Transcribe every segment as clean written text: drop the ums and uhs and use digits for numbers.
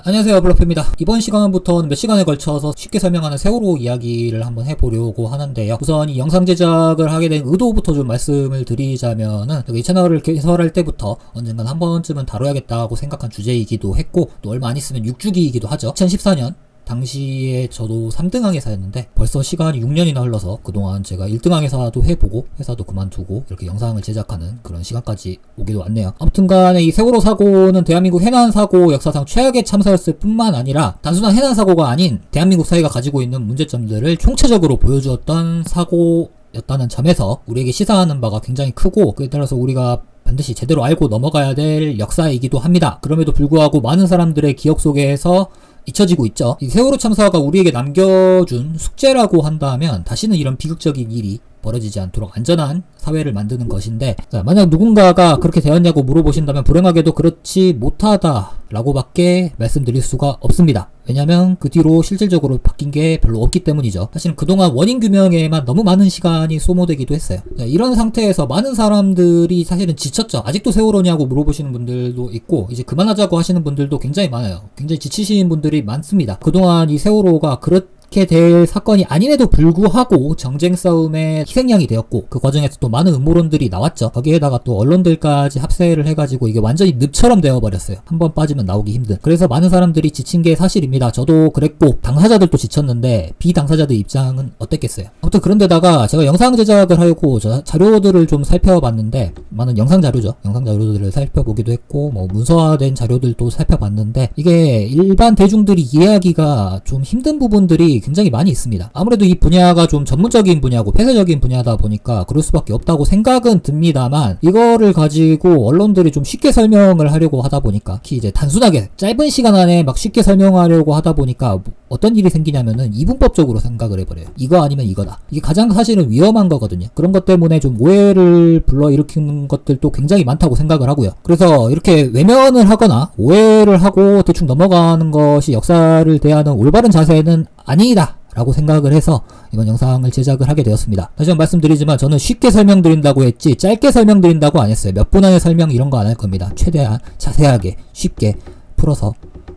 안녕하세요, 블러프입니다. 이번 시간부터는 몇 시간에 걸쳐서 쉽게 설명하는 세월호 이야기를 한번 해보려고 하는데요. 우선 이 영상 제작을 하게 된 의도부터 좀 말씀을 드리자면은 이 채널을 개설할 때부터 언젠간 한 번쯤은 다뤄야겠다고 생각한 주제이기도 했고, 또 얼마 안 있으면 6주기이기도 하죠. 2014년 당시에 저도 3등항 회사였는데 벌써 시간이 6년이나 흘러서 그동안 제가 1등항 회사도 해보고 회사도 그만두고 이렇게 영상을 제작하는 그런 시간까지 오기도 왔네요. 아무튼간에 이 세월호 사고는 대한민국 해난 사고 역사상 최악의 참사였을 뿐만 아니라 단순한 해난 사고가 아닌 대한민국 사회가 가지고 있는 문제점들을 총체적으로 보여주었던 사고였다는 점에서 우리에게 시사하는 바가 굉장히 크고, 그에 따라서 우리가 반드시 제대로 알고 넘어가야 될 역사이기도 합니다. 그럼에도 불구하고 많은 사람들의 기억 속에서 잊혀지고 있죠. 이 세월호 참사가 우리에게 남겨준 숙제라고 한다면 다시는 이런 비극적인 일이 벌어지지 않도록 안전한 사회를 만드는 것인데, 만약 누군가가 그렇게 되었냐고 물어보신다면 불행하게도 그렇지 못하다라고 밖에 말씀드릴 수가 없습니다. 왜냐면 그 뒤로 실질적으로 바뀐 게 별로 없기 때문이죠. 사실은 그동안 원인 규명에만 너무 많은 시간이 소모되기도 했어요. 이런 상태에서 많은 사람들이 사실은 지쳤죠. 아직도 세월호냐고 물어보시는 분들도 있고, 이제 그만하자고 하시는 분들도 굉장히 많아요. 굉장히 지치신 분들이 많습니다. 그동안 이 세월호가 그렇게 될 사건이 아님에도 불구하고 정쟁 싸움의 희생양이 되었고, 그 과정에서 또 많은 음모론들이 나왔죠. 거기에다가 또 언론들까지 합세를 해가지고 이게 완전히 늪처럼 되어버렸어요. 한번 빠지면 나오기 힘든. 그래서 많은 사람들이 지친 게 사실입니다. 저도 그랬고 당사자들도 지쳤는데 비당사자들 입장은 어땠겠어요. 아무튼 그런데다가 제가 영상 제작을 하고 자료들을 좀 살펴봤는데, 많은 영상 자료죠. 영상 자료들을 살펴보기도 했고 뭐 문서화된 자료들도 살펴봤는데, 이게 일반 대중들이 이해하기가 좀 힘든 부분들이 굉장히 많이 있습니다. 아무래도 이 분야가 좀 전문적인 분야고 폐쇄적인 분야다 보니까 그럴 수밖에 없다고 생각은 듭니다만, 이거를 가지고 언론들이 좀 쉽게 설명을 하려고 하다 보니까, 특히 이제 단순하게 짧은 시간 안에 막 쉽게 설명하려고 하다 보니까 어떤 일이 생기냐면은 이분법적으로 생각을 해버려요. 이거 아니면 이거다. 이게 가장 사실은 위험한 거거든요. 그런 것 때문에 좀 오해를 불러일으키는 것들도 굉장히 많다고 생각을 하고요. 그래서 이렇게 외면을 하거나 오해를 하고 대충 넘어가는 것이 역사를 대하는 올바른 자세는 아니다 라고 생각을 해서 이번 영상을 제작을 하게 되었습니다. 다시 한번 말씀드리지만 저는 쉽게 설명드린다고 했지 짧게 설명드린다고 안 했어요. 몇 분 안에 설명 이런 거 안 할 겁니다. 최대한 자세하게 쉽게 풀어서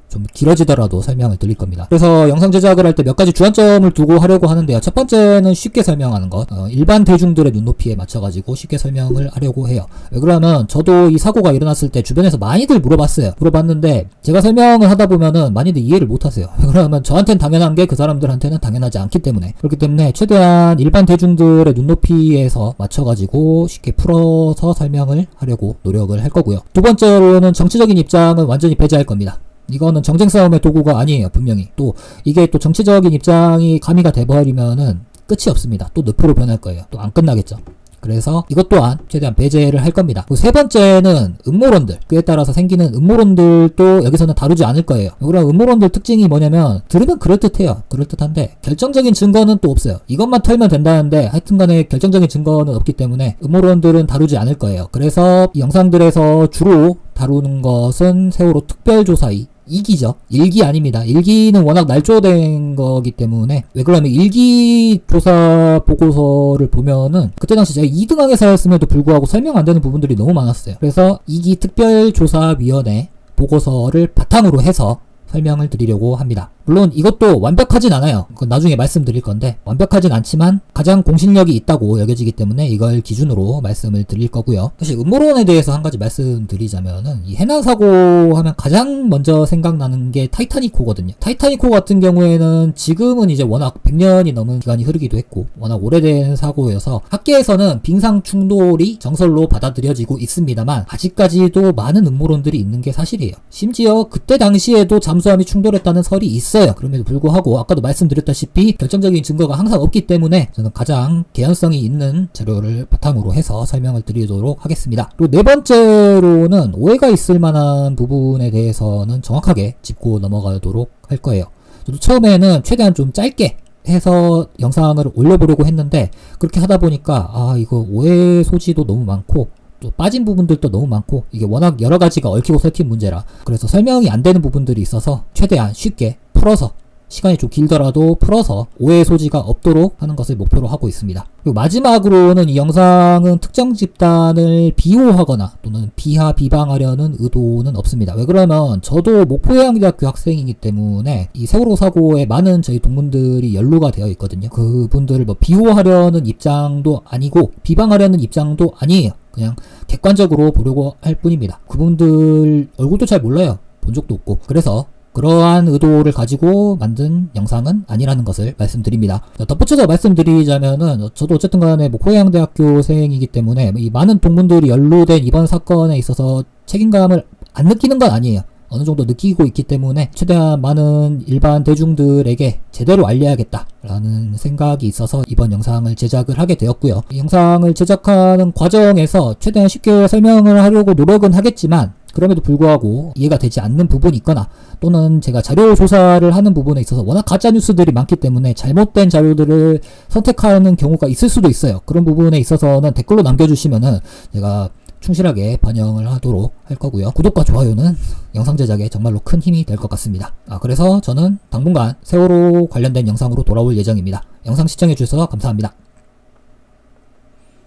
좀 길어지더라도 설명을 드릴 겁니다. 그래서 영상 제작을 할 때 몇 가지 주안점을 두고 하려고 하는데요. 첫 번째는 쉽게 설명하는 것, 일반 대중들의 눈높이에 맞춰가지고 쉽게 설명을 하려고 해요. 왜 그러냐면 저도 이 사고가 일어났을 때 주변에서 많이들 물어봤는데 제가 설명을 하다 보면은 많이들 이해를 못하세요. 왜 그러냐면 저한테는 당연한 게 그 사람들한테는 당연하지 않기 때문에. 그렇기 때문에 최대한 일반 대중들의 눈높이에서 맞춰가지고 쉽게 풀어서 설명을 하려고 노력을 할 거고요. 두 번째로는 정치적인 입장은 완전히 배제할 겁니다. 이거는 정쟁 싸움의 도구가 아니에요, 분명히. 또 이게 또 정치적인 입장이 가미가 돼버리면은 끝이 없습니다. 또 늪으로 변할 거예요. 또 안 끝나겠죠. 그래서 이것 또한 최대한 배제를 할 겁니다. 세 번째는 음모론들, 그에 따라서 생기는 음모론들도 여기서는 다루지 않을 거예요. 그런 음모론들 특징이 뭐냐면 들으면 그럴듯해요. 그럴듯한데 결정적인 증거는 또 없어요. 이것만 털면 된다는데 하여튼간에 결정적인 증거는 없기 때문에 음모론들은 다루지 않을 거예요. 그래서 이 영상들에서 주로 다루는 것은 세월호 특별조사위 2기죠. 1기 아닙니다. 1기는 워낙 날조된 거기 때문에. 왜 그러냐면 1기 조사 보고서를 보면은 그때 당시 제가 2등항 회사였음에도 불구하고 설명 안 되는 부분들이 너무 많았어요. 그래서 2기 특별조사위원회 보고서를 바탕으로 해서 설명을 드리려고 합니다. 물론 이것도 완벽하진 않아요. 그건 나중에 말씀드릴 건데, 완벽하진 않지만 가장 공신력이 있다고 여겨지기 때문에 이걸 기준으로 말씀을 드릴 거고요. 사실 음모론에 대해서 한 가지 말씀드리자면은, 이 해난 사고 하면 가장 먼저 생각나는 게 타이타닉호거든요. 타이타닉호 같은 경우에는 지금은 이제 워낙 100년이 넘은 기간이 흐르기도 했고 워낙 오래된 사고여서 학계에서는 빙상 충돌이 정설로 받아들여지고 있습니다만, 아직까지도 많은 음모론들이 있는 게 사실이에요. 심지어 그때 당시에도 잠수함이 충돌했다는 설이 있어요. 그럼에도 불구하고 아까도 말씀드렸다시피 결정적인 증거가 항상 없기 때문에 저는 가장 개연성이 있는 자료를 바탕으로 해서 설명을 드리도록 하겠습니다. 그리고 네 번째로는 오해가 있을 만한 부분에 대해서는 정확하게 짚고 넘어가도록 할 거예요. 저도 처음에는 최대한 좀 짧게 해서 영상을 올려보려고 했는데, 그렇게 하다 보니까 이거 오해 소지도 너무 많고 또 빠진 부분들도 너무 많고, 이게 워낙 여러 가지가 얽히고 설킨 문제라 그래서 설명이 안 되는 부분들이 있어서 최대한 쉽게 풀어서 시간이 좀 길더라도 풀어서 오해 소지가 없도록 하는 것을 목표로 하고 있습니다. 그리고 마지막으로는 이 영상은 특정 집단을 비호하거나 또는 비방하려는 의도는 없습니다. 왜 그러면 저도 목포해양대학교 학생이기 때문에 이 세월호 사고에 많은 저희 동문들이 연루가 되어 있거든요. 그분들을 뭐 비호하려는 입장도 아니고 비방하려는 입장도 아니에요. 그냥 객관적으로 보려고 할 뿐입니다. 그분들 얼굴도 잘 몰라요. 본 적도 없고. 그래서 그러한 의도를 가지고 만든 영상은 아니라는 것을 말씀드립니다. 덧붙여서 말씀드리자면은 저도 어쨌든 간에 목포해양대학교생이기 때문에 이 많은 동문들이 연루된 이번 사건에 있어서 책임감을 안 느끼는 건 아니에요. 어느 정도 느끼고 있기 때문에 최대한 많은 일반 대중들에게 제대로 알려야겠다라는 생각이 있어서 이번 영상을 제작을 하게 되었고요. 이 영상을 제작하는 과정에서 최대한 쉽게 설명을 하려고 노력은 하겠지만 그럼에도 불구하고 이해가 되지 않는 부분이 있거나 또는 제가 자료 조사를 하는 부분에 있어서 워낙 가짜 뉴스들이 많기 때문에 잘못된 자료들을 선택하는 경우가 있을 수도 있어요. 그런 부분에 있어서는 댓글로 남겨주시면은 제가 충실하게 반영을 하도록 할 거고요. 구독과 좋아요는 영상 제작에 정말로 큰 힘이 될 것 같습니다. 그래서 저는 당분간 세월호 관련된 영상으로 돌아올 예정입니다. 영상 시청해 주셔서 감사합니다.